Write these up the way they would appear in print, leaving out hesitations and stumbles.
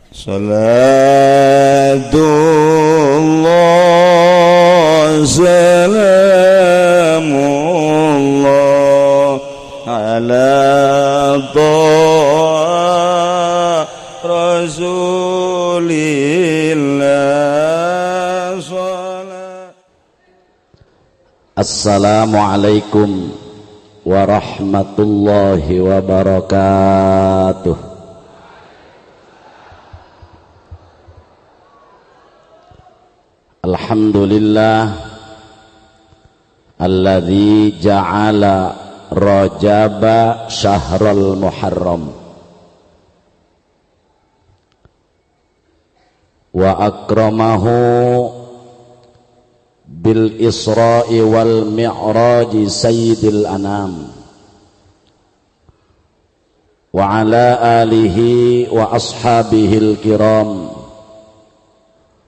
Salatullah salamullah ala ta'a rasulillah salat. Assalamualaikum warahmatullahi wabarakatuh. Alhamdulillah alladzi ja'ala Rajaba syahrul Muharram wa akramahu bil Isra'i wal Mi'raji sayyidil anam wa ala alihi wa ashabihil kiram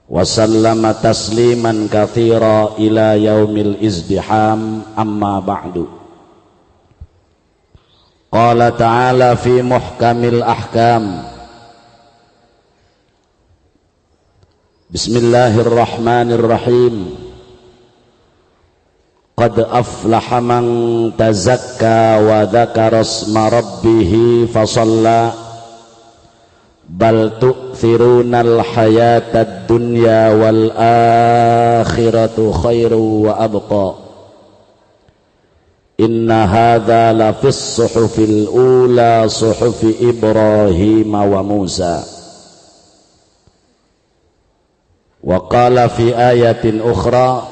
wa sallama tasliman katsira ila yaumil izdiham amma ba'du. Qala ta'ala fi muhkamil ahkam. Bismillahirrahmanirrahim. Qad aflaha man tazakka wa dzakara isma rabbih fasalla bal tu'thirunal hayatad dunya wal akhiratu khairu wa abqa. Inna hadza la fis suhufil ula suhufi Ibrahim wa Musa. Wa qala fi ayatin ukhra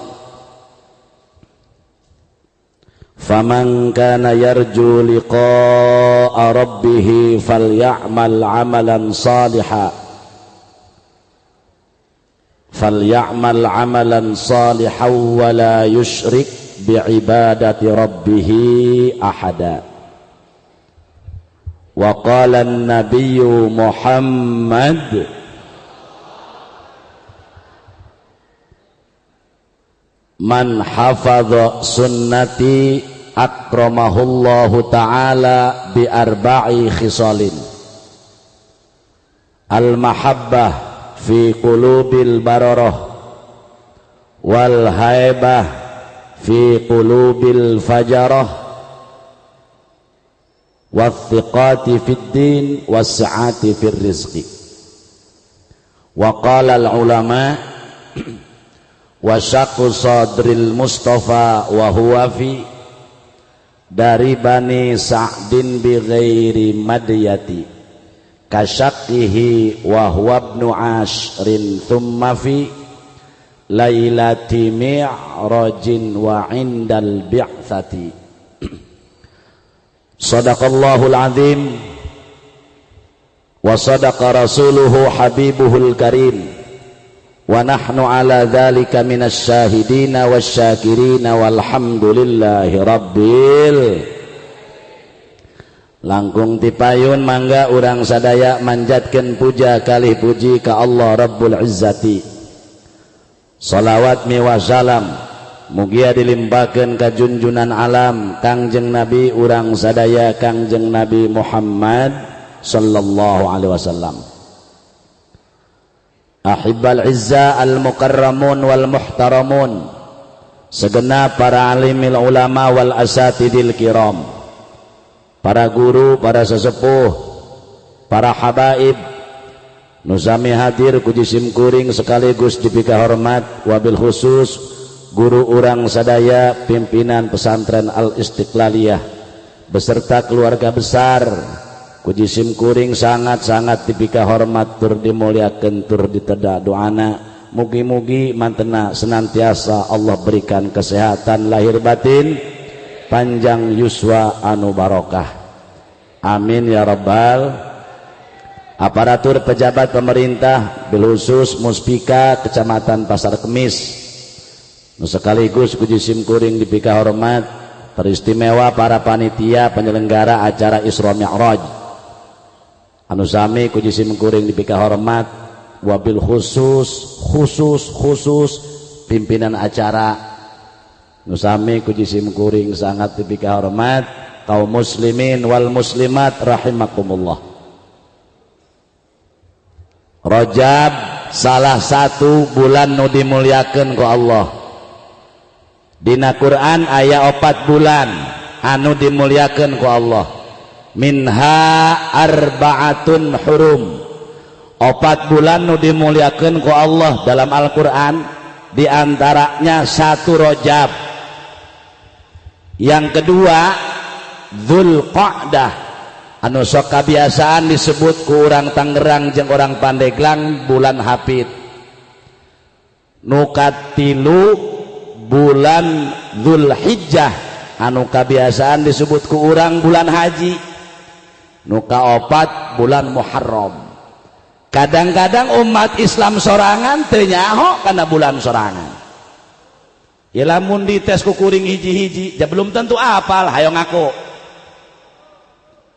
faman kana yarju liqa'a rabbih falyamal 'amalan salihan wa la yusyrik bi'ibadati rabbih ahada. Wa qala an-nabiyyu Muhammad man hafadha sunnati akramahullahu ta'ala bi arba'i khisalin al mahabbah fi qulubil bararah wal haibah fi qulubil fajarah wathiqati fid din was'ati fir rizqi. Wa qala al ulama wa syaqqu sadril mustafa wa huwa fi dari bani sa'din bi ghairi madyati kasyaqqihi wa huwa ibnu ashrin thumma fi lailati mi'rajin wa indal bi'tsati. Sadaqallahul azim wa sadaqa rasuluhu habibuhul karim wa nahnu ala dzalika minasy syahidina wasyakirina walhamdulillahi rabbil. Langkung tipayun mangga urang sadaya manjatkeun puja kalih puji ka Allah Rabbul Izzati. Shalawat mi wasalam mugia dilimpahkeun ka junjunan alam Kangjeng Nabi urang sadaya Kangjeng Nabi Muhammad sallallahu alaihi wasallam. Ahibbal izza al mukarramun wal muhtaramun, segenap para alimil ulama wal asatidil kiram, para guru, para sesepuh, para habaib nusami hadir ku jisim kuring sekaligus dipika hormat, wabil khusus guru urang sadaya pimpinan pesantren Al Istiqlaliyah beserta keluarga besar ku jisim kuring sangat-sangat dipika hormat tur dimuliakeun tur diteda doana. Mugi-mugi mantena senantiasa Allah berikan kesehatan lahir batin, panjang yuswa anu barokah. Amin ya rabbal. Aparatur pejabat pemerintah bil khusus Muspika Kecamatan Pasar Kemis nu sekaligus ku jisim kuring dipika hormat, teristimewa para panitia penyelenggara acara Isra Mi'raj anu sami ku jisim kuring dipika hormat, wabil khusus pimpinan acara nu sami ku jisim kuring sangat dipika hormat, kaum muslimin wal muslimat rahimakumullah. Rajab salah satu bulan nu dimuliakeun ku Allah. Dina Quran aya 4 bulan anu dimuliakeun ku Allah. Minha arba'atun hurum. 4 bulan nu dimuliakeun ku Allah dalam Al-Qur'an, di antaranya 1 Rajab. Yang kedua Dzulqa'dah, anu sok kabiasaan disebut ku urang Tangerang jeung orang Pandeglang bulan Hapit. Nu katilu bulan Dzulhijjah, anu kabiasaan disebut ku urang bulan haji. Nu kaopat bulan Muharram. Kadang-kadang umat Islam sorangan teu nyaho kana bulan sorangan. Ya lamun dites ku kuring hiji-hiji, ja belum tentu apal, hayo ngaku.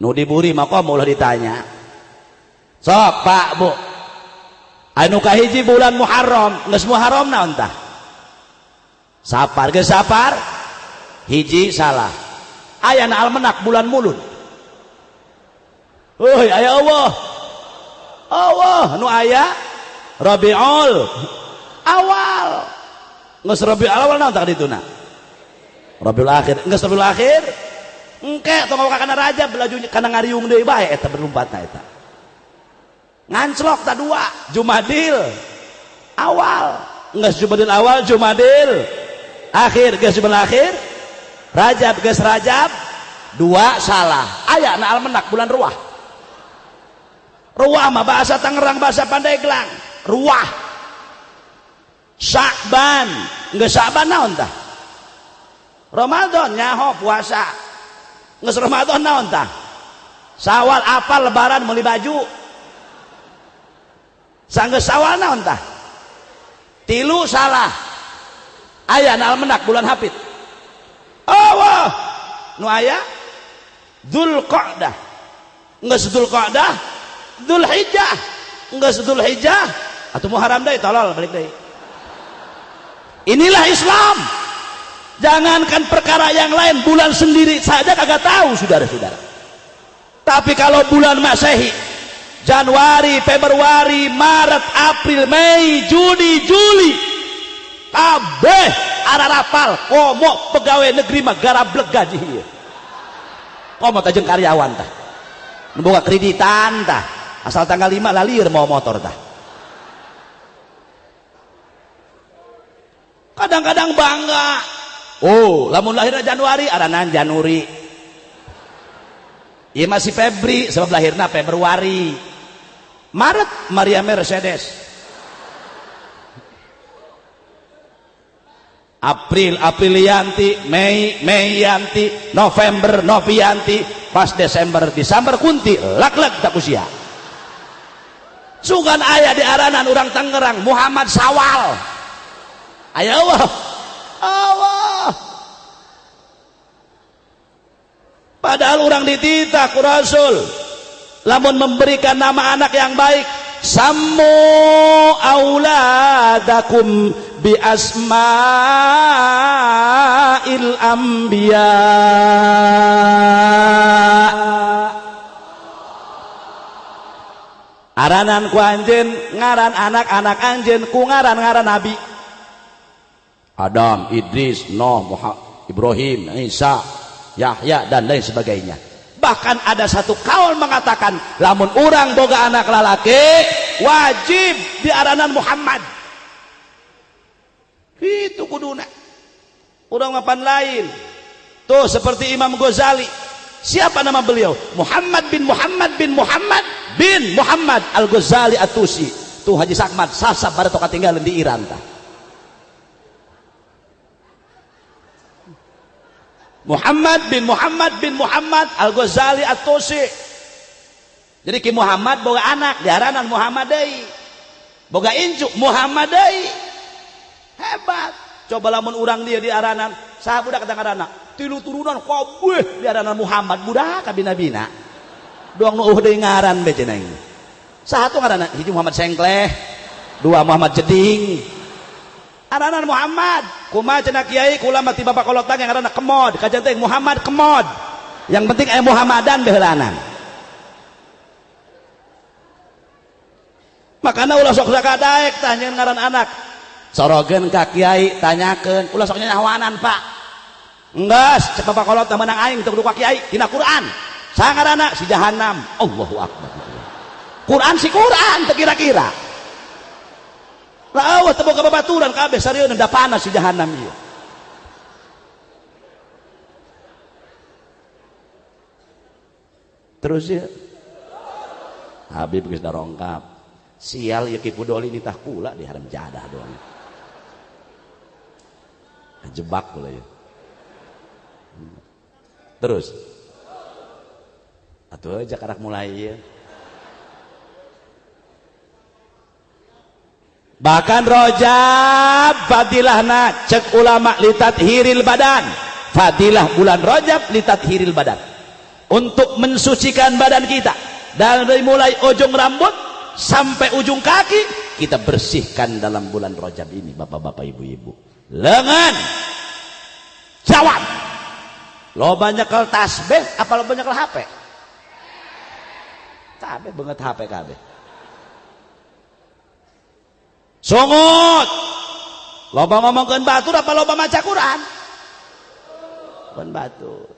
Nu diburi maka mau ditanya. Sok Pak Bu, anu kahiji bulan Muharram, geus Muharram naon tah? Sapar, geus sapar? Hiji salah. Aya na almanak bulan mulud. Euy, aya Allah. Allah nu aya Rabiul Awal. Geus Rabiul Awal naon tah dituna? Rabiul Akhir. Geus Rabiul Akhir? Engke tong kana Rajab belaju kana ngariung deui bae eta berlompatna eta. Nganclok ta 2 Jumadil Awal. Geus Jumadil Awal, Jumadil Akhir, geus Jumadil Akhir, Rajab, geus Rajab 2 salah. Aya na almanak bulan Ruah. Ruah mah bahasa Tangerang, bahasa Pandeglang. Ruah. Sya'ban, geus Sya'ban naon tah? Ramadan nyaho puasa. Geus Ramadan naon tah? Syawal apal lebaran meuli baju. Sanggeus Syawal naon tah? 3 salah. Aya na almanak bulan Hapit. Allah. Nu aya Dzulqa'dah. Geus Dzulqa'dah, Dzulhijjah. Geus Dzulhijjah atuh Muharram deui tolol balik deui. Inilah Islam. Jangankan perkara yang lain, bulan sendiri saja kagak tahu saudara-saudara. Tapi kalau bulan Masehi, Januari, Februari, Maret, April, Mei, Juni, Juli, kabeh ararapal komo pegawai negeri mah garableg gaji ieu. Komo teh jeung karyawan tah. Nu boga kreditan tah. Asal tanggal 5 lalieur mau motor tah. Kadang-kadang bangga. Oh, lamun lahirna Januari, aranan Januri. Ieu masih Febri, sebab lahirna Februari. Maret, Maria Mercedes. April, Aprilianti. Mei, Meianti. November, Novianti. Pas Desember, Desember Kunti. Lag-lag tak usia. Sugan aya di aranan urang Tangerang, Muhammad Sawal. Aya Allah. Allah. Padahal orang dititah ku Rasul, lamun memberikan nama anak yang baik, sammu auladakum bi asma'il anbiya. Aranan ku anjeun ngaran anak-anak anjeun ku ngaran-ngaran nabi. Adam, Idris, Nuh, Ibrahim, Isa, Yahya dan lain sebagainya. Bahkan ada satu kaul mengatakan lamun urang boga anak lalaki wajib diaranan Muhammad. Itu kuduna. Urang mapan lain. Tuh seperti Imam Ghazali. Siapa nama beliau? Muhammad bin Muhammad bin Muhammad bin Muhammad Al-Ghazali At-Tusi. Tuh Haji Sakmat sasab pada toka tinggalan di Iran tah. Muhammad bin Muhammad bin Muhammad Al-Ghazali At-Tusi. Jadi Ki Muhammad boga anak diaranan Muhammad deui. Boga incu Muhammad deui. Hebat. Coba lamun urang dia diaranan, saha budak kadang-kadang 3 turunan kabeh diaranan Muhammad, budak ka bina-bina. Doang nu deui ngaran be cenah ieu. Saha atuh ngaranna? Hiji Muhammad Sengkleh, 2 Muhammad Jeding. Aranan Muhammad. Kumaha cenah kiai kula mah ti bapak kolotang yang ngaranna Kemod, kajian teh Muhammad Kemod. Yang penting aya Muhammadan beulanan. makanya ulah sok sakadaek tanya ngaran anak sorogen ka kiai tanyakeun ulah sok nyawanan Pak enggas cek Bapak kolot menang aing teu kudu ka kiai dina Quran sangarana si jahanam Allahu akbar Quran si Quran teu kira-kira lah eueuh teu boga babaturan kabeh sarieun da panas si jahanam ieu terus ya Habib geus darongkap sial ya Ki Pudoli nitah kula di haram jadah doang jebak kula ya terus atuh aja karak mulai ya bahkan Rajab fadilahna cek ulama litathiril badan fadilah bulan Rajab litathiril badan untuk mensucikan badan kita dari mulai ujung rambut sampai ujung kaki kita bersihkan dalam bulan Rajab ini bapak-bapak ibu-ibu lengan jawab lo banyak ke tasbih apa lo banyak ke HP kabeh banget HP kabeh sungut loba ngomongkeun batur apa loba maca Quran bukan batur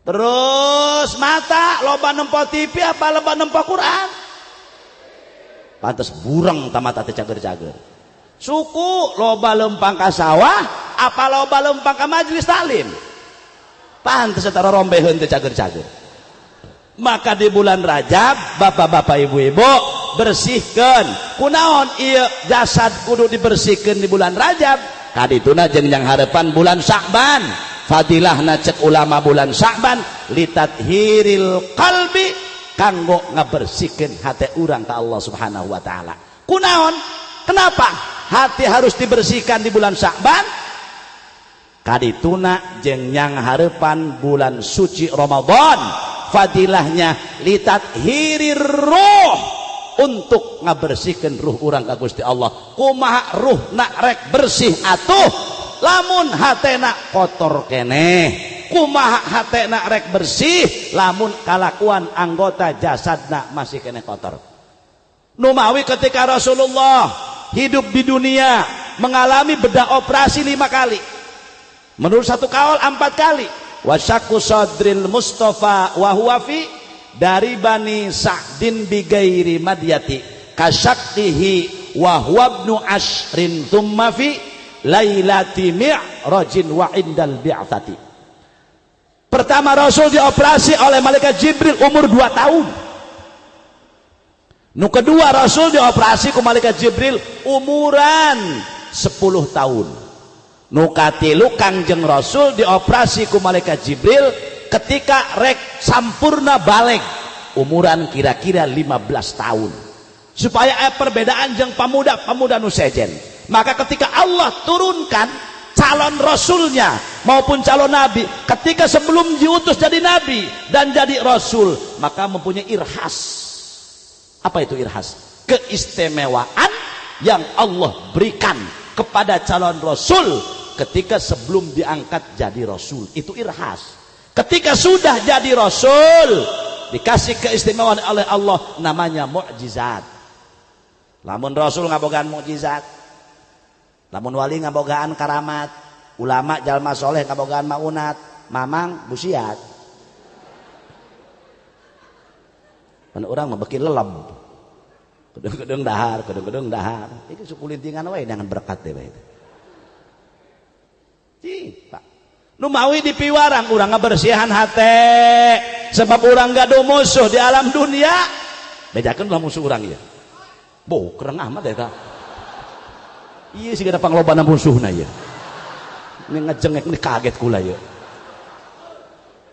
terus mata loba nempo TV apa loba nempo Quran pantes burang tamata teh cager-cager suku loba lempang ka sawah apa loba lempang ka majelis taklim pantes setara rombeheun teh cager-cager maka di bulan Rajab bapak-bapak ibu-ibu bersihkan kunaon ieu jasad kudu dibersihkeun di bulan Rajab kadituna jeung yang harapan bulan Sya'ban fadilahna cek ulama bulan Sya'ban litathiril qalbi kanggo ngabersihkeun hati urang ka Allah Subhanahu wa taala kunaon kenapa hati harus dibersihkan di bulan Sya'ban kadituna jeung yang harapan bulan suci Ramadan fadilahnya litathirir ruh untuk ngabersihkeun ruh urang ka Gusti Allah kumaha ruhna rek bersih atuh lamun hatena kotor keneh kumaha hatena rek bersih lamun kalakuan anggota jasadna masih keneh kotor numawi ketika Rasulullah hidup di dunia mengalami bedah operasi 5 kali menurut satu kaul 4 kali wasyaku sadril Mustafa wa huwa fi dari Bani Sa'din bigairi madyati kasyaktihi wa huwa ibnu ashrin thumma fi lailati mi'rajin wa indal bi'athati pertama Rasul dioperasi oleh malaikat Jibril umur 2 tahun nu kedua Rasul dioperasi ku malaikat Jibril umuran 10 tahun nu katilu Kangjeng Rasul dioperasi ku malaikat Jibril ketika rek sampurna balik umuran kira-kira 15 tahun supaya perbedaan jeung pamuda nu sejen maka ketika Allah turunkan calon rasulnya maupun calon nabi ketika sebelum diutus jadi nabi dan jadi rasul maka mempunyai irhas apa itu irhas keistimewaan yang Allah berikan kepada calon rasul ketika sebelum diangkat jadi rasul itu irhas ketika sudah jadi rasul dikasih keistimewaan oleh Allah namanya mukjizat lamun rasul ngabogaan mukjizat lamun wali ngabogaan karamat ulama jalma soleh ngabogaan maunat mamang busiat pan urang mah beki leleb kedeng-kedeng dahar iki suku lintingan wae dengan berkat teh bae Pak nu mawi dipiwarang urang ngabersihan hate sebab urang gaduh musuh di alam dunia bejakeun ulah musuh urang ieu boh kereng amat eta iya sih ada panglobana musuhna ya ini ngejengek ini kaget kula ya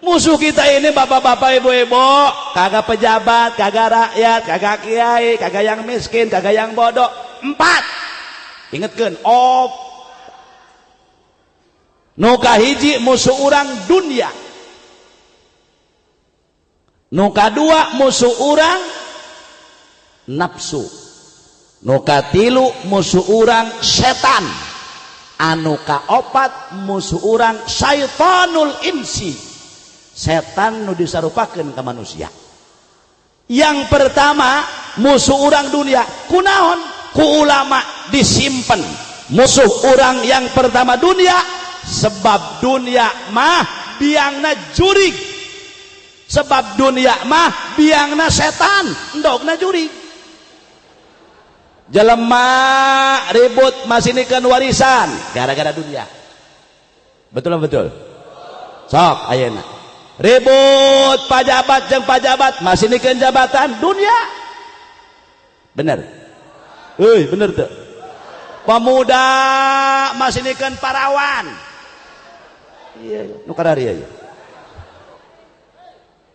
musuh kita ini bapak-bapak ibu-ibu kagak pejabat kagak rakyat kagak kiai kagak yang miskin kagak yang bodoh 4 ingetkeun nu kahiji musuh urang dunia nu kadua musuh urang nafsu nu katilu musuh urang setan anu kaopat musuh urang syaitanul insi setan nu disarupakeun ka manusia yang pertama musuh orang dunia kunaon ku ulama disimpen musuh orang yang pertama dunia sebab dunia mah biangna jurig sebab dunia mah biangna setan endogna jurig jelema ribut masinikeun warisan gara-gara dunia betul betul sok ayeuna ribut pajabat jeung pajabat masinikeun jabatan dunia bener bener tuh pemuda masinikeun parawan iya nu karari ieu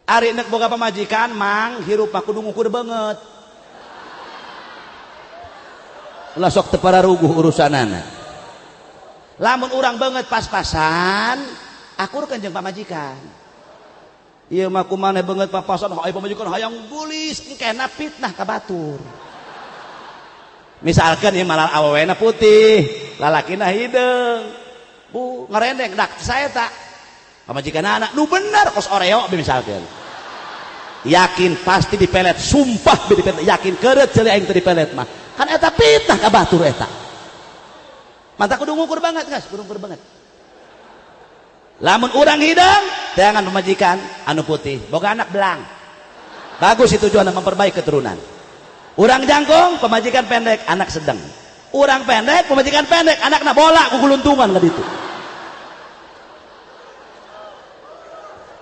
ari nek boga pamajikan mang hirup mah kudu ngukur banget ulah sok teu pararuguh urusanana lamun urang banget pas-pasan akurkeun jeung pamajikan ieu mah kumaneh banget pas-pasan aya pamajikan hayang bulis engkena fitnah ka batur misalkan ieu malah awewena putih lalakina hideung bu ngarendeng dak saya tak pamajikan anak nu bener kos oreo misalkan yakin pasti dipelet sumpah dipelet yakin keureut ceuli aing teu dipelet mah kan eta fitnah ka batur eta mantap kudu ngukur banget guys kudu ngukur banget lamun urang hidang jangan pemajikan anu putih boga anak belang bagus itu tujuan memperbaiki keturunan urang jangkung pemajikan pendek anak sedang urang pendek pemajikan pendek anakna bola kukuluntungan ka ditu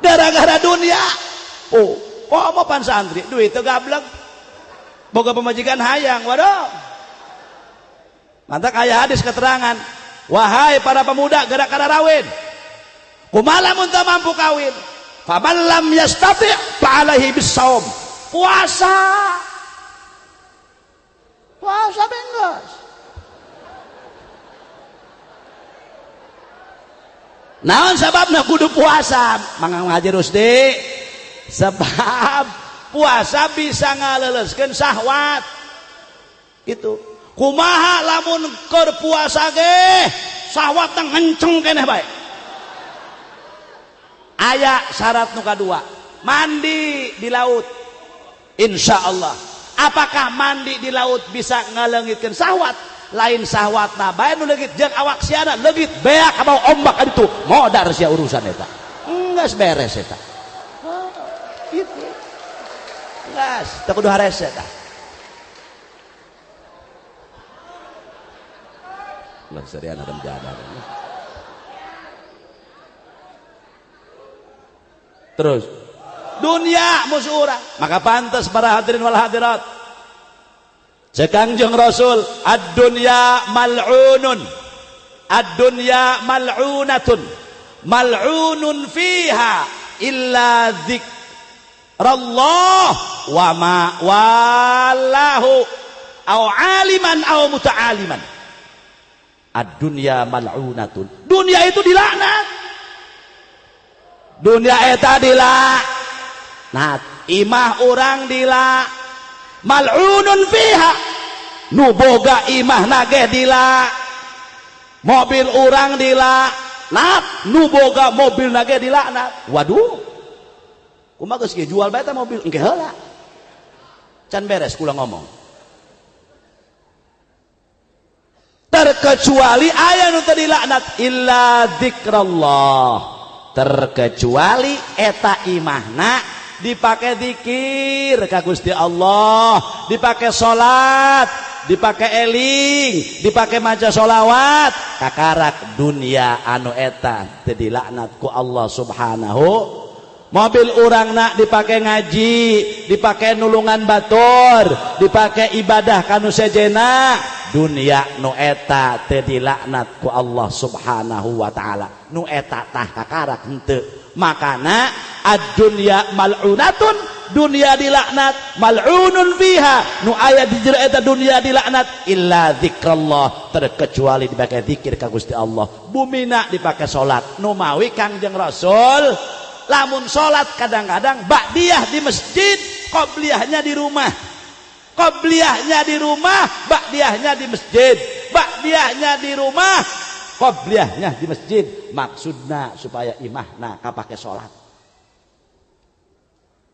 gara-gara dunia kok mau pan santri duit teu gablek boga pemajikan hayang waduh mantap aya hadis keterangan wahai para pemuda gara-gara rawin kumaha mun teu mampu kawin faman lam yastati' fa'alaihi bisawm puasa bengos naon sababna kudu puasa Mang Haji Rusdi sebab puasa bisa ngaleleskeun syahwat itu kumaha lamun keur puasa ge syahwat tang henceng keneh bae aya syarat nu kadua mandi di laut insyaallah apakah mandi di laut bisa ngaleungitkeun syahwat lain syahwatna bae nu leugit jeung awak siana leugit beak ka bawah ombak kitu modar sia urusan eta geus beres eta gitu geus teu kudu hares eta lah seriana remjana terus dunia musuh urang maka pantas para hadirin wal hadirat cek Kangjeng Rasul ad-dunya mal'unun ad-dunya mal'unatun mal'unun fiha illa dzikrallah wa ma wallahu au aliman au muta'aliman ad-dunya mal'unatun dunia itu dilaknat dunia eta dilaknat imah orang dilaknat mal'unun fiha nu boga imah nage dilaknat mobil orang dilaknat nu boga mobil nage dilaknat waduh kumaha geus jual bae eta mobil engke heula can beres kula ngomong terkecuali aya nu teu dilaknat illa dzikrallah terkecuali eta imahna dipakai zikir ka Gusti Allah dipakai salat dipakai eling dipakai maca sholawat kakarak dunia anu eta teu dilaknat ku Allah subhanahu mobil urangna dipakai ngaji dipakai nulungan batur dipakai ibadah kanu sejena dunia nu eta teu dilaknat ku Allah subhanahu wa ta'ala nu eta tah kakarak henteu makana ad-dunya mal'unatun dunia dilaknat mal'unun fiha nu aya di jero eta dunia dilaknat illa dzikrallah terkecuali dipakai zikir ka Gusti Allah bumina dipakai salat nu mawi Kangjeng Rasul lamun salat kadang-kadang ba'diyah di masjid qobliyahnya di rumah qobliyahnya di rumah ba'diyahnya di masjid ba'diyahnya di rumah qobliyahnya di masjid maksudna supaya imahna kapake salat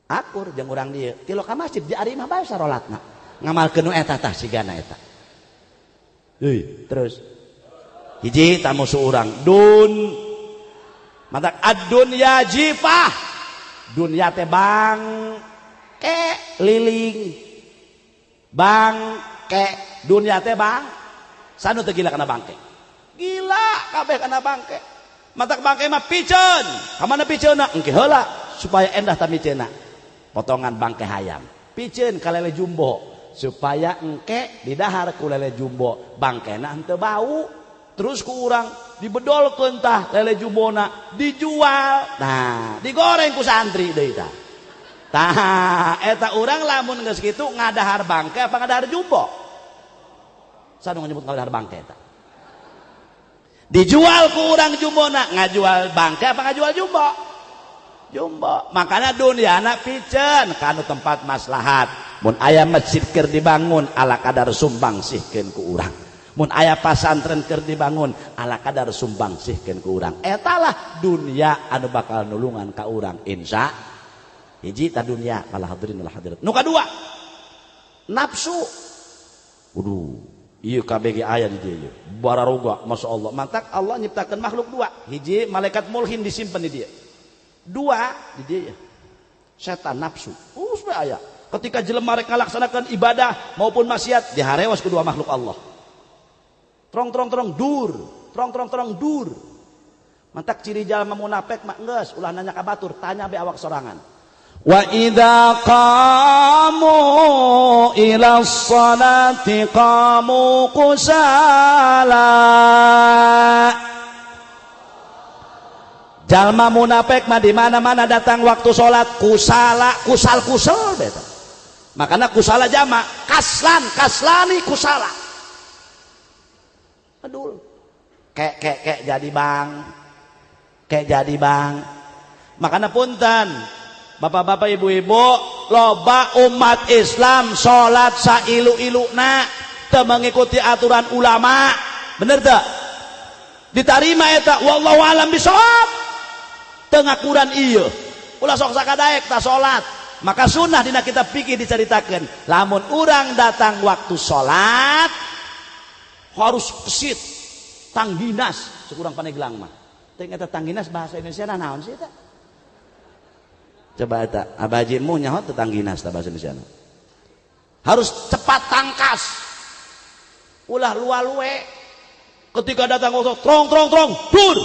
akur jeung urang dieu ti lo ka masjid di ari imah bae salatna ngamalkeun eta tah sigana eta. Terus hiji tamu seorang mantak ad-dunya jifah, dunya teh bangke liling, bangke dunya teh bang sanu teh gila kana bangke, gila kabeh kana bangke. Mantak bangke mah piceun, ka mana piceunna engke heula supaya endah ta miceunna, potongan bangke hayam piceun ka lele jumbo supaya engke didahar ku lele jumbo bangkena henteu bau. Terus ku urang dibedolkeun tah lele jumbona dijual, nah digoreng ku santri deui tah. Tah eta urang lamun geus kitu ngadahar bangke apa ngadahar jumbo? Sanu nyebut ngadahar bangke eta? Dijual ku urang jumbona, ngajual bangke apa ngajual jumbo? Jumbo. Makana dunyana piceun kanu tempat maslahat. Mun aya masjid keur dibangun ala kadar sumbang sihkeun ku urang. Mun aya pasantren keur dibangun ala kadar sumbang sihkeun ku urang. Eta lah dunya anu bakal nulungan ka urang insya. Hiji ta dunya kala hadirin wal hadirat. Nu kadua nafsu. Waduh, ieu kabeh aya di dieu. Bararoga masyaallah. Mantak Allah nyiptakeun makhluk dua. Hiji malaikat mulhin disimpen di dieu. Dua di dieu. Setan nafsu. Supaya aya. Ketika jelema rek ngalaksanakeun ibadah maupun maksiat diharewas kedua makhluk Allah. Trong dur, trong dur. Mantak ciri jalma munafik mah geus ulah nanya ka batur, tanya be awak sorangan. Wa idza qamu ila sholati qamu kusala. Jalma munafik mah di mana-mana datang waktu salat kusala, kusal beta. Makana kusala jama, kaslani kusala. Aduh, kek jadi bang, makanya punten, bapak-bapak ibu-ibu, loba umat Islam sholat sailu-iluna, teu mengikuti aturan ulama, bener tak? Ditarima eta, wallahu alam bisawab, teu ngakuran ieu, ulah sok sakadaek tak sholat, maka sunnah dina kita pikir diceritakan, lamun urang datang waktu sholat. Harus kesit tangginas sekurang paneglang mah. Teng eta tangginas bahasa Indonesia naon sih eta? Coba eta abajimu nyaho teh tangginas ta bahasa Indonesia. Harus cepat tangkas. Ulah luwe. Ketika datang waktu trong dur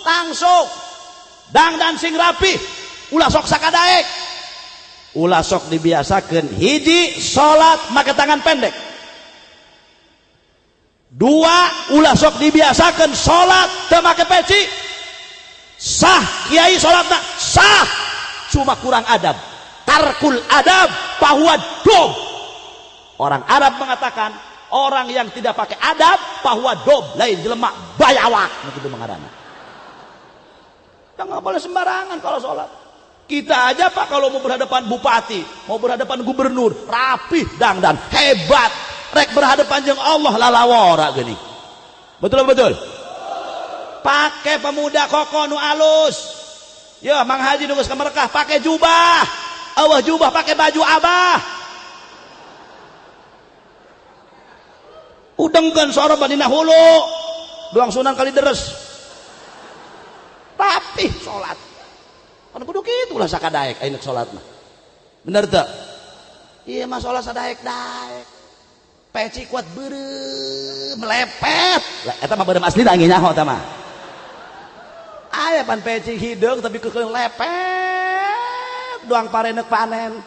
langsung dang sing rapi. Ulah sok sakadaek. Ulah sok dibiasakeun hiji salat make tangan pendek. Dua, ulah sok dibiasakan sholat teu make peci. Sah kiai sholatna sah, cuma kurang adab. Tarkul adab fahuwa dob. Orang Arab mengatakan orang yang tidak pakai adab fahuwa dob, lain jelema bayawak kitu mengarana. Jangan boleh sembarangan kalau sholat. Kita aja Pak kalau mau berhadapan bupati, mau berhadapan gubernur, rapih dangdan, hebat. Rek berhadapan jeung Allah lalawara geuning. Betul. Pakai pemuda koko nu alus. Ya, Mang Haji nu geus kamerkah pakai jubah. Eueuh jubah pakai baju abah. Udengkeun soroban dina hulu. Doang sunan kali deres. Rapih salat. Kan kudu kitu lah sakadaek ayeuna salat mah. Bener teu? Ieu mah salat sadaek-daek. Peci kuat beureum melepet. Eta mah beureum asli da nyaho eta mah. Aya pan peci hideung tapi keukeung lepet. Doang pareneuk panen.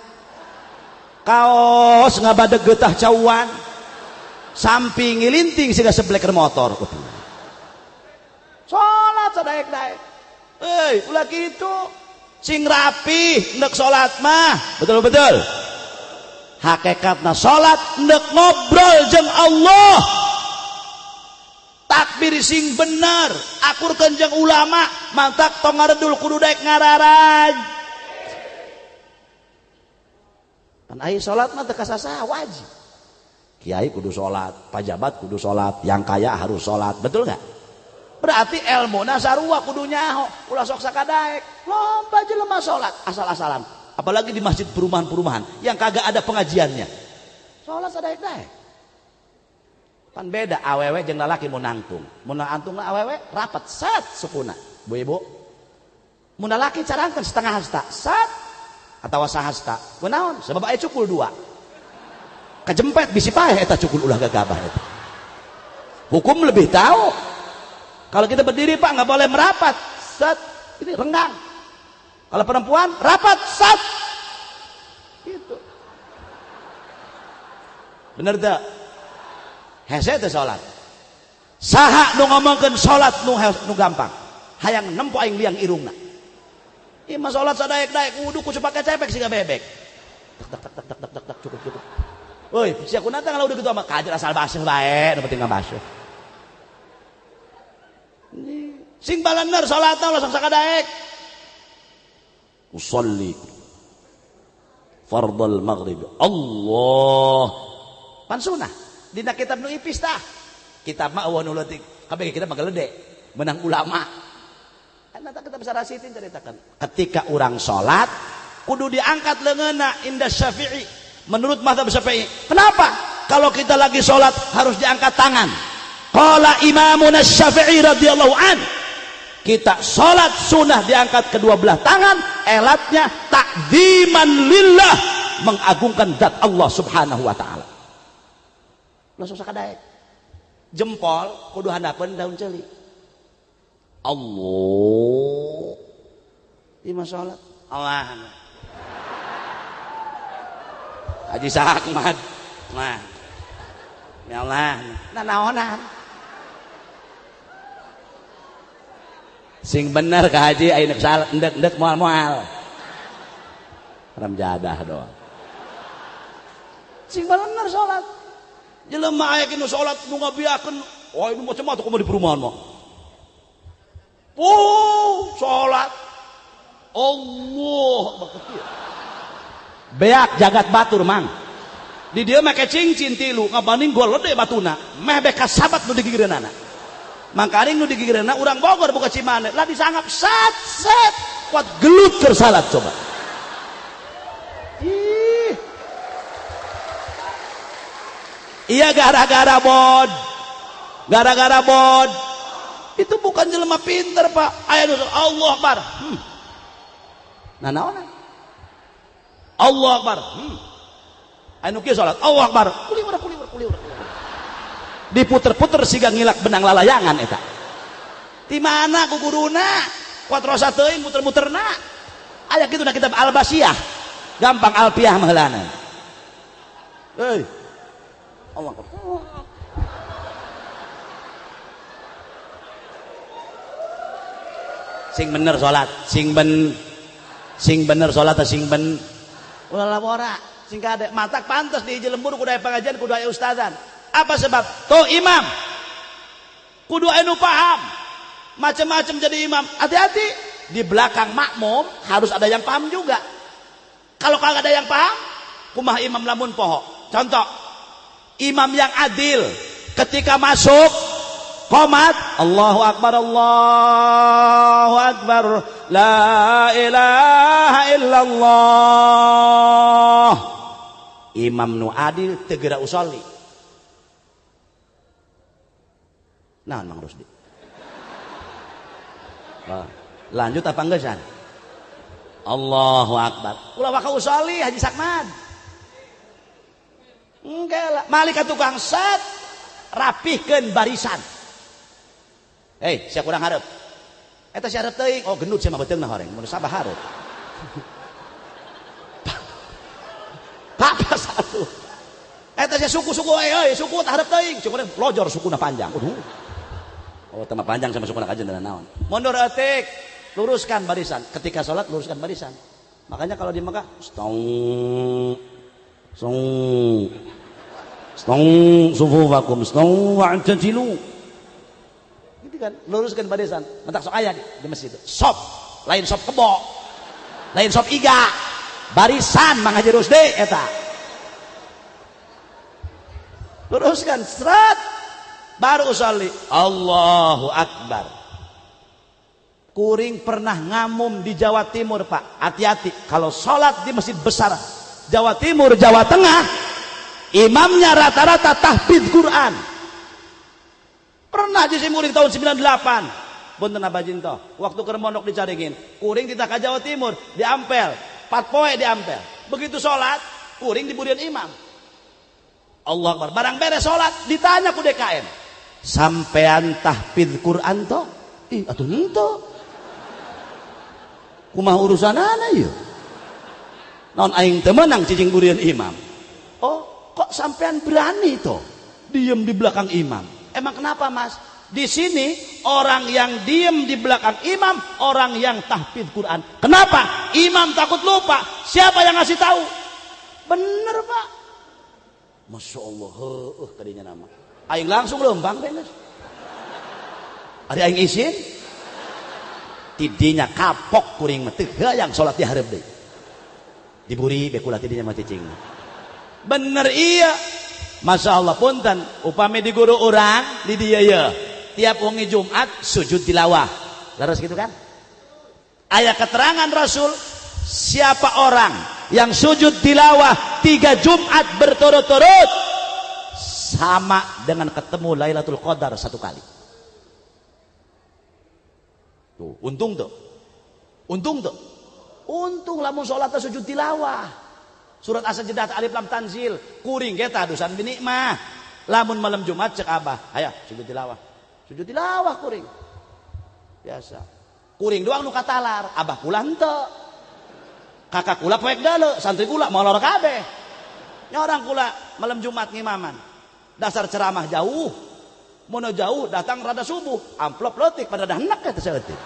Kaos ngabadeg geutah cauan. Samping ngilinting siga sebleker motor. Salat sadaek-daek. Ulah kitu. Sing rapi neuk salat mah. Betul. Hakikatna salat neuk ngobrol jeung Allah. Takbir sing bener, akurkeun jeung ulama, mantak tong ngaredul kudu daek ngararaj. Kan aya salat mah teu kasasaha wajib. Kiai kudu salat, pajabat kudu salat, yang kaya harus salat, betul enggak? Berarti ilmuna sarua kudu nyaho, ulah sok sakadaek. Loba jelema salat asal-asalan. Apalagi di masjid perumahan-perumahan yang kagak ada pengajiannya. Sholat sadaek-daek. Pan beda awewe jeung lalaki mun nangtung. Mun nangtung awewe rapat set sukuna. Bu ibu. Mun lalaki carangkeun setengah hasta, set atawa sahasta. Kunaon? Sabab aya cukul dua. Kejempet bisi paeh eta cukul ulah gagabah eta. Hukum lebih tahu. Kalau kita berdiri Pak nggak boleh merapat. Set, ini renggang. Kalau perempuan rapat set. Gitu. Bener tak? Hese teh salat. Saha nu ngomongkeun salat nu gampang. Hayang nempo aing liang irungna. Ieu mah salat sadaek-daek kudu ku pake cepek siga bebek. Tak cukup. Euy, sia kunaon teh ngalaudeuh kitu mah kajer asal basuh bae, nu penting ngabasuh. Sing balener salatna langsung sakadaek. Usolli fardal maghrib. Allah. Pan sunah. Dina kitab nu ipis tah. Kitab mah eueuh nu leutik. Kabeh kitab mah geledek. Menang ulama. Anta kita bisa rasitin ceritakan. Ketika orang salat kudu diangkat leungeunna inda Syafi'i. Menurut mazhab Syafi'i. Kenapa? Kalau kita lagi salat harus diangkat tangan. Qala Imamuna Syafi'i radhiyallahu an. Kita salat sunah diangkat kedua belah tangan, elatnya ta'dziman lillah, mengagungkan zat Allah Subhanahu wa taala. Langsung sakadaek. Jempol kudu handapeun daun ceuli. Allah. Imam salat. Allah. Haji Sakmad. Nah. Ya Allah. Nah naonan. Sing bener ka haji aya salat endek moal-moal. Ram jadah doang. Sing bener salat. Jelema aya kitu salat nu ngabiakeun, oh ini macam atuh kumaha di perumahan mah. Salat. Allah bakieu. Beak jagat batur mang. Di dieu make cincin tilu ngabanding gol lede batuna, meh beka sabat nu digigireunana. Mangkaring nu digigireunana urang Bogor buka Cimaneh, lah disangap set kuat gelut keur salat coba. Iya gara-gara bod. Itu bukan jelema pinter Pak. Aya nu Allah Akbar. Nah naon? Allah Akbar. Anu kieu salat. Allah Akbar. Kuliwar. Diputer-puter siga ngilak benang lalayangan eta. Di mana ku guruna? Kuat rosa teuing muter-muterna. Aya kitu na kitab Al-Basiyah. Gampang alfiah mah heulana. Euy. Allah. Sing bener salat, sing bener salat sing ben ulah ora sing kade matak pantes di lembur kudu aya pengajian kudu aya ustazan. Apa sebab? Tuh imam kudu anu paham. Macam-macam jadi imam. Hati-hati di belakang makmum harus ada yang paham juga. Kalau kagak ada yang paham, kumaha imam lamun poho. Contoh, imam yang adil ketika masuk qomat Allahu Akbar la ilaha illallah. Imam nu adil tegera usolli. Nah, Mang Rusdi. Lanjut apa enggak san? Allahu Akbar. Ulah waka usolli Haji Sakmad. Enggak lah. Malika tukang set rapihkeun barisan. Sia kurang hareup. Eta si hareup teuing. Oh gendut sia mah beteungna horeng. Mun sabah hareup. Papa satu. Eta sia suku-suku suku tah hareup teuing. Cukup lojor sukuna panjang. Oh tema panjang sama sukuna kajen dan naon. Mundur eutik, luruskan barisan. Ketika salat luruskan barisan. Makanya kalau di Mekah stong sufufakum stong wa'tadilu. Gitu kan, luruskan barisan. Mentak sok aya di masjid. Sop, lain sop kebo. Lain sop iga. Barisan Mang Haji Rusdi eta. Luruskan serat baru usolli Allahu Akbar. Kuring pernah ngamum di Jawa Timur Pak. Hati-hati kalau sholat di masjid besar Jawa Timur, Jawa Tengah imamnya rata-rata tahfidz Quran. Pernah jadi murid tahun 98 punten abajin toh waktu keur mondok di Caringin kuring kita ka Jawa Timur di Ampel 4 poe di Ampel begitu sholat kuring diburian imam Allah Akbar barang beres sholat ditanya ku DKM sampean tahfidz Quran toh ih atuh henteu kumaha urusanana ieu naon aing teu meunang cicing burian imam oh kok sampean berani toh diem di belakang imam emang kenapa mas di sini orang yang diem di belakang imam orang yang tahfidz Quran kenapa imam takut lupa siapa yang ngasih tahu bener pak Masya Allah tadinya nama aing langsung lembang bener ada aing izin tidinya kapok kuring mah teu hayang salat di hareup deui diburi bekulah tidinya mah cicing bener iya Masya Allah punten upami di guru orang di dia ya tiap wengi Jumat sujud tilawah terus gitu kan aya keterangan Rasul siapa orang yang sujud tilawah 3 Jumat berturut-turut sama dengan ketemu Lailatul Qadar 1 kali. Tuh, untung lamun salat sujud tilawah. Surat As-Sajdah alif lam tanzil, kuring ge tah dusan bini mah. Lamun malam Jumat cek Abah, aya sujud tilawah. Sujud tilawah kuring. Biasa. Kuring doang nu katalar, Abah kula henteu. Kakak kula poek deuleu, santri kula molor kabeh. Nyorang kula malam Jumat ngimaman. Dasar ceramah jauh. Mun jauh datang rada subuh, amplop leutik pada dah hendak eta saeutik.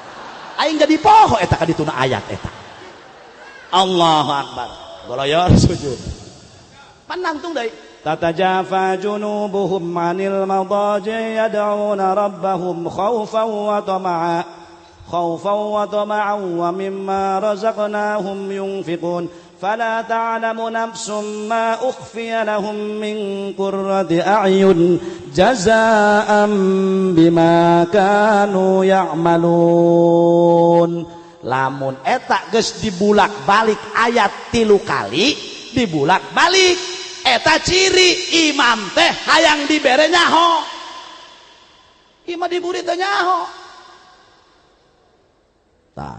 Aing jadi poho eta ka dituna ayat eta. Allahu Akbar. Goloyor sujud. Panantung deui. Tatajafa junubuhum 'anil madaji yad'una rabbahum khaufan wa tama'an wa mimma razaqnahum yunfiqun fala ta'lamu nafsum ma ukhfiya lahum min qurrati a'yun jazaa'an bima kanu ya'malun. Lamun eta geus dibulak-balik ayat 3 kali dibulak-balik eta ciri imam teh hayang dibere nyaho imam diburi teh nyaho tah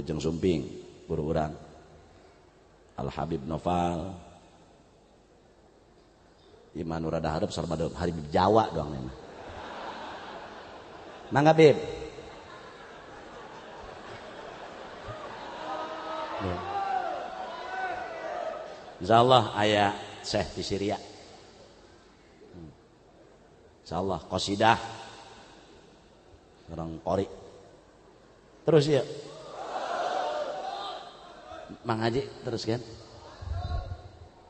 jeung sumping guru urang Al Habib Noval imam nu rada hareup sareng Habib Jawa doang mah mangga Bib insyaallah aya Syekh di Syria insyaallah qasidah orang qori terus ya Mang Haji terus kan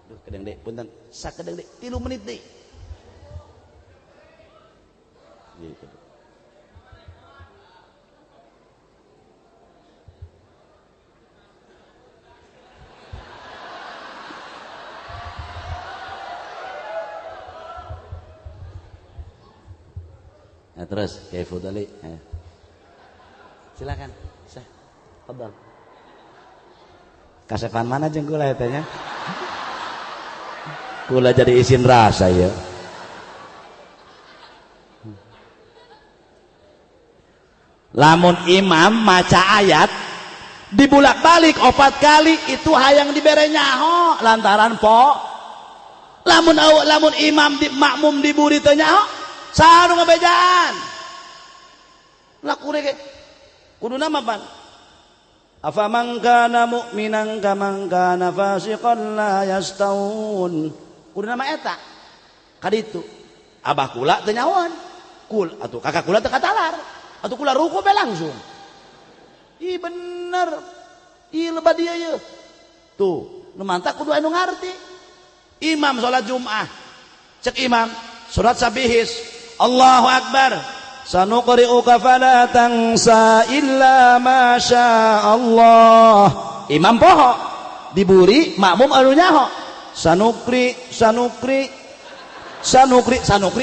duh kedeng dek punten sakedeng dek 3 menit deui gitu. Nah, terus kayak Fudali silakan Syekh fadhal kasepan mana jeung kula eta nya kula jadi isin rasa ya lamun imam maca ayat dibulak-balik 4 kali itu hayang dibere nyaho lantaran po lamun imam makmum diburi teu nyaho saha nu ngabejaan lakure ge kuduna mah pan afaman kana mu'minan kaman kana fasiqan la yastawun kuduna mah eta kaditu abah kula teu nyahoan kul atuh kakak kula teu katalar atuh kula ruku be langsung ih bener ih lebat dia ye tuh nu mantap kudu anu ngarti imam salat Jumat cek imam surat sabihis Allahu Akbar sanuqri'uka fala tansa illa ma syaa Allah imam poho diburi makmum anu nyaho sanukri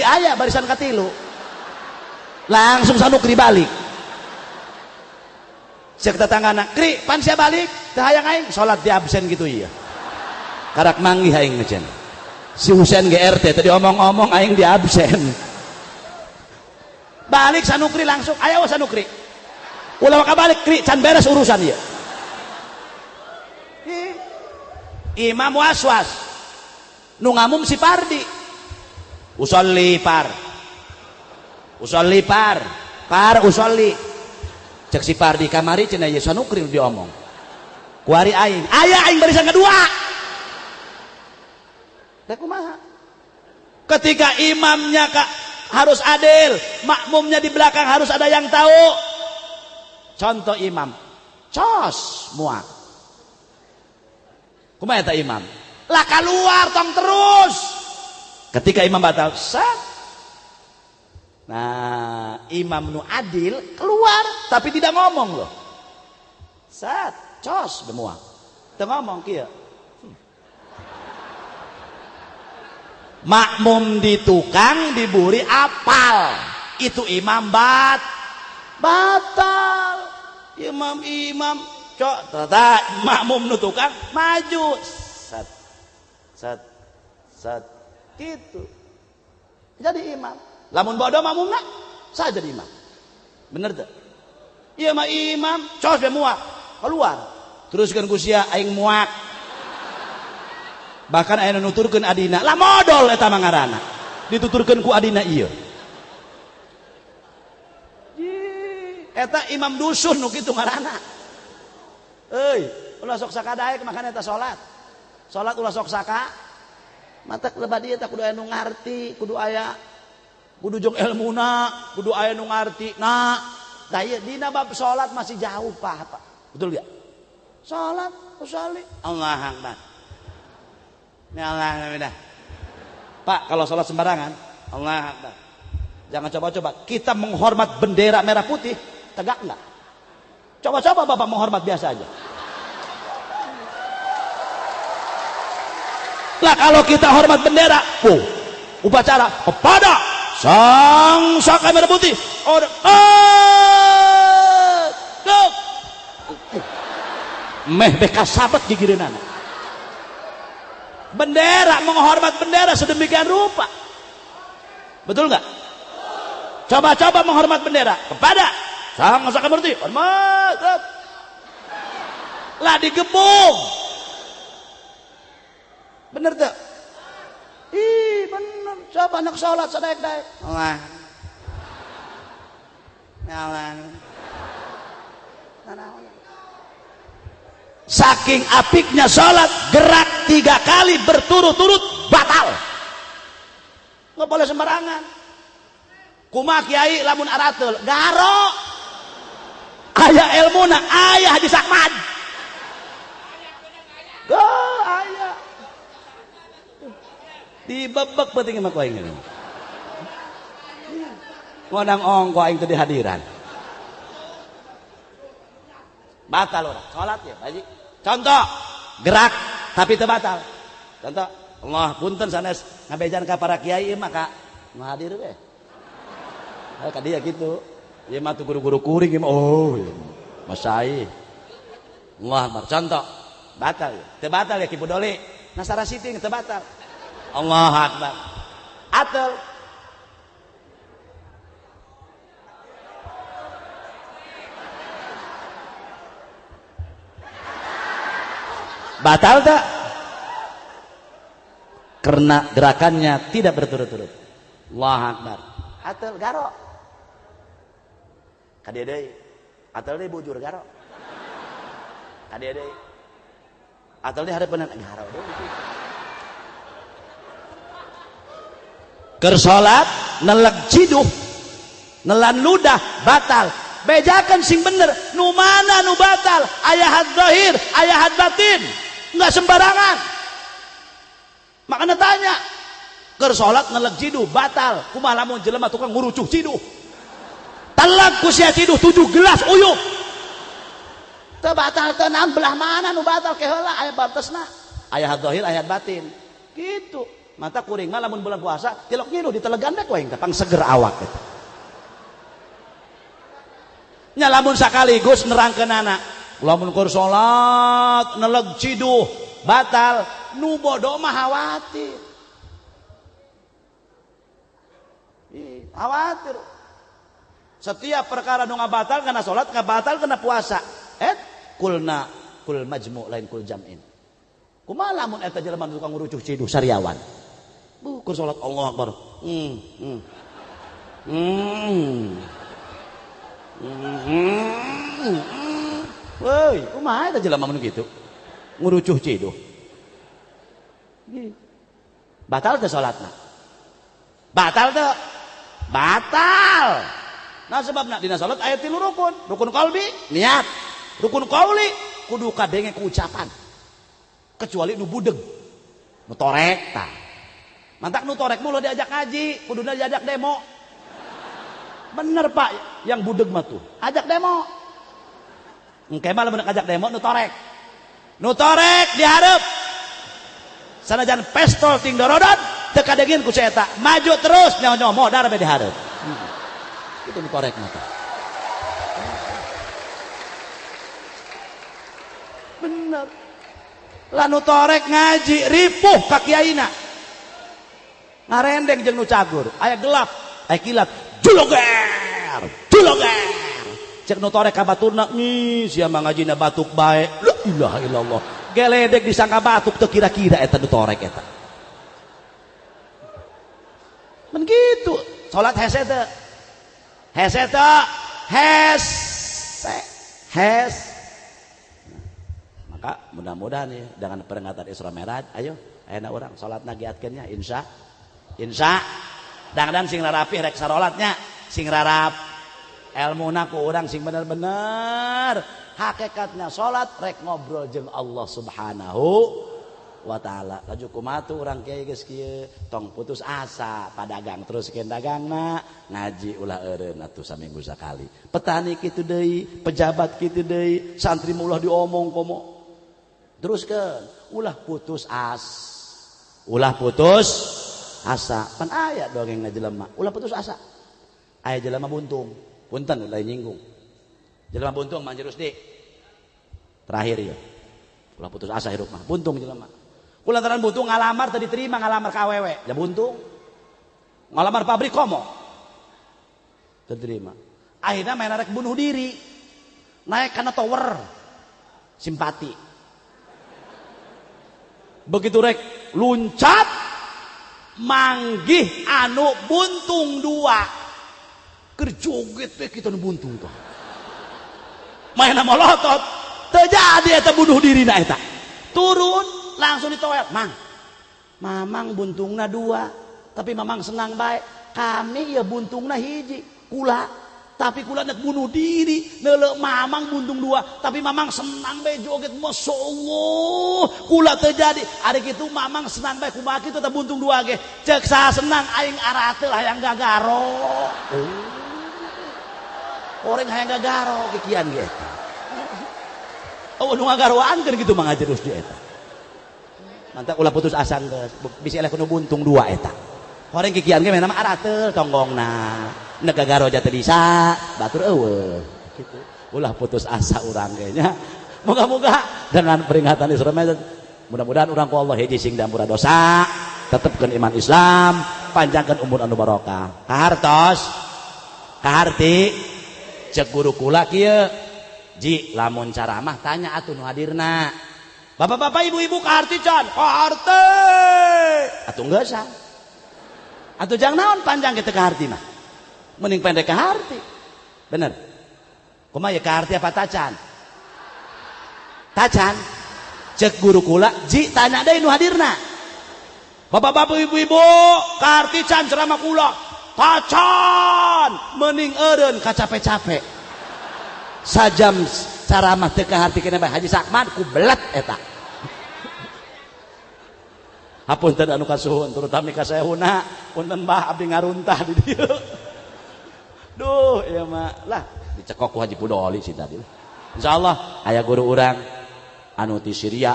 aya barisan katilu langsung sanukri balik cek tetanggana kri pan sia balik teu hayang aing salat di absen gitu ieu karak manggih aing ngejen si Husein GRT tadi omong-omong aing di absen balik sanukri langsung ayo sanukri ulah balik kri can beres urusan ya imam waswas nu ngamum si Pardi usolli par usolli cek si Pardi kamari cenah ye sanukri diomong kuari aing aya aing barisan kedua da kumaha ketika imamnya harus adil makmumnya di belakang harus ada yang tahu contoh imam cos muak kumaha eta imam lah keluar tong terus ketika imam batal sat nah imam nu adil keluar tapi tidak ngomong loh sat cos bemuak teu ngomong kieu makmum di tukang diburi apal itu imam batal imam cok tata makmum nu tukang maju sat gitu jadi imam lamun bodoh makmumna saya jadi imam bener tuh iya mah imam cos be muak keluar teruskan kusia aing muak bahkan aing nuturkeun adina lah modal eta mah ngaranna dituturkeun ku adina ieu eta imam dusun nu kitu ngaranna euy ulah sok sakadaek makana eta salat ulah sok saka mata lebat ieu teh kudu aya nu ngarti kudu jeung ilmuna kudu aya nu ngarti nah da ieu dina bab salat masih jauh Pak betul gak salat usolli Allahu akbar ya Allah Pak kalau salat sembarangan Allahu akbar jangan coba-coba kita menghormat bendera merah putih tegak enggak coba-coba Bapak menghormat biasa aja lah kalau kita hormat bendera upacara kepada sang saka merah putih meh bekas sabat gigireunana bendera menghormat bendera sedemikian rupa betul nggak coba-coba menghormat bendera kepada sang saka merah putih hormat lah digebung bener tuh bener coba anak sholat sadaek-daek Allah saking apiknya sholat gerak 3 kali berturut-turut batal nggak boleh sembarangan kumaha kiai lamun aratul garo aya ilmuna aya hadis Ahmad aya dibebek penting mah koeng ini ngonang ongko aing teu dihadiran batal urang salat ya Pak Haji contoh gerak tapi teu batal contoh Allah punten sanes ngabejan ka para kiai maka ngahadir we ka dia kitu ieu mah tuh guru-guru kuring ieu mah masai Allah akbar contoh batal teu batal ya Ki Budoli nasara siting teu batal Allah akbar atel batal tak karena gerakannya tidak berturut-turut Allah akbar atel garo kadia deui atel deui bujur garo kadia deui atel deui hareupeun garo deui keur salat neleg jiduh nelan ludah batal bejakan sing bener nu mana nu batal ayahat zahir ayahat batin enggak sembarangan makanya tanya keur salat neleg jiduh batal kumaha lamun jelema tukang ngurucuh jiduh teleg ku sia jiduh 7 gelas uyuh teu batal teu naon belah mana nu batal ke heula aya batesna ayahat zahir ayahat batin gitu mata kuring mah lamun bulan puasa tilok ngilu ditelegan deh koeng teh pang seger awak eta nya lamun sakaligus nerangkeunana lamun keur salat neleg ciduh batal nu bodoh mah khawatir Khawatir. Setiap perkara nu ngabatal kana salat, ngabatal kana puasa. Kul majmu' lain kul jam'in. Kumaha lamun eta jelema tukang ngurucuh ciduh sariawan. Kur salat Allahu Akbar. Woi, kumaha eta jelema mun kitu? Ngurucuh ciduh. Batal teh salatna. Batal teh. Batal. Nah sebabna dina salat aya 3 rukun. Rukun qalbi niat. Rukun qauli kudu kadenge ku ucapan. Kecuali nu budeg. Nu torek tah. Mantak nu torek mulu diajak ngaji, kuduna diajak demo. Bener Pak, yang budeg mah tuh. Ajak demo. Engke mah lamun ajak demo nu torek. Nu torek dihareup. Sanajan pestol ting dorodot teu kadengin ku eta. Maju terus nyaho-nyaho modar be dihareup. Itu nu torek mah. Bener. Lanu torek ngaji ripuh ka kiaina. Ngarendeng jeung nu cagur, aya gelap, aya kilat, juloger. Cek nu torek ka baturna, sia mah ngajina batuk bae. La ilaha illallah. Geledek disangka batuk teu kira-kira eta nu torek eta. Men kitu, salat hese teh. Hese teh, hes. Maka mudah-mudahan ya dengan peringatan Isra Mi'raj, ayo ayeuna urang salat nagiatkeun nya insya dan sing rarapih rek sarolatnya sing rarap ilmuna ku urang sing bener-bener hakikatnya salat rek ngobrol jeung Allah Subhanahu wa taala. Laju kumaha tu urang kiai geus kieu tong putus asa padagang teruskeun dagangna ngaji ulah eureun atuh saminggu sakali. Petani kitu deui, pejabat kitu deui, santri ulah diomong komo. Teruskeun ulah putus asa. Pan aya dongengna jelema ulah putus asa. Aya jelema buntung. Punten lain nyinggung. Jelema buntung mah Rusdi. Terakhir ya. Ulah putus asa hirup mah. Buntung jelema. Kulantaran buntung ngalamar teu diterima, ngalamar ka awewe. Ya buntung. Ngalamar pabrik komo. Teu diterima. Akhirnya main rek bunuh diri. Naik kana tower. Simpati. Begitu rek luncat manggih anu buntung 2 kerjoget teh kita nu buntung tuh main molotot terjadi eta bunuh diri na eta turun langsung ditoel mamang buntungna 2 tapi mamang senang baik kami ya buntungna hiji kula tapi kula nak bunuh diri neuleuh mamang buntung 2 tapi mamang senang bae joget masyaallah kula terjadi ari kitu mamang senang bae kumaha kitu teh buntung 2 ge ceuk saha senang aing arateul hayang gagaro orang hayang gagaro kikian ge nu ngagaroankeun kitu mah ngajerus di eta mantap ulah putus asa geus bisi eleh kudu buntung 2 eta orang kikian ge mah arateul tonggongna negagaro jatuh disa batur eueuh gitu ulah putus asa urang ge nya moga-moga dengan peringatan Isra Mi'raj mudah-mudahan urang ku Allah hiji sing dampura dosa tetepkeun iman Islam panjangkeun umur anu barokah kahartos kaharti cek guru kula kieu ji lamun caramah tanya atuh nu hadirna bapak-bapak ibu-ibu kaharti can kaharti atuh geusah atuh jang naon panjang kitu kaharti mah mending pendek kaharti bener kumaha ya kaharti apa tacan cek guru kula ji tanya deui nu hadirna bapak-bapak ibu-ibu kaharti can ceramah kula tacan mending eureun kacape-cape sajam ceramah teu kaharti kena bae Haji Sakman ku belet eta hapunten anu kasuhun terutama ka saehuna punten Mbah abdi ngaruntah di dieu duh ya mah lah dicekok ku Haji Pudoli sih tadi insyaallah aya guru urang anu ti Syria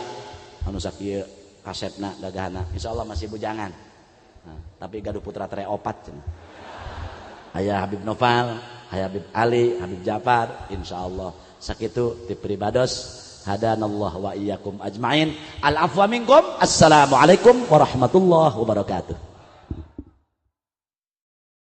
anu sakieu kasepna gagahna insyaallah masih bujangan tapi gaduh putra tere 4 aya Habib Noval aya Habib Ali Habib Jafar insyaallah sakitu ti pribados hadanallah wa iyyakum ajmain al afwa minkum assalamualaikum warahmatullahi wabarakatuh.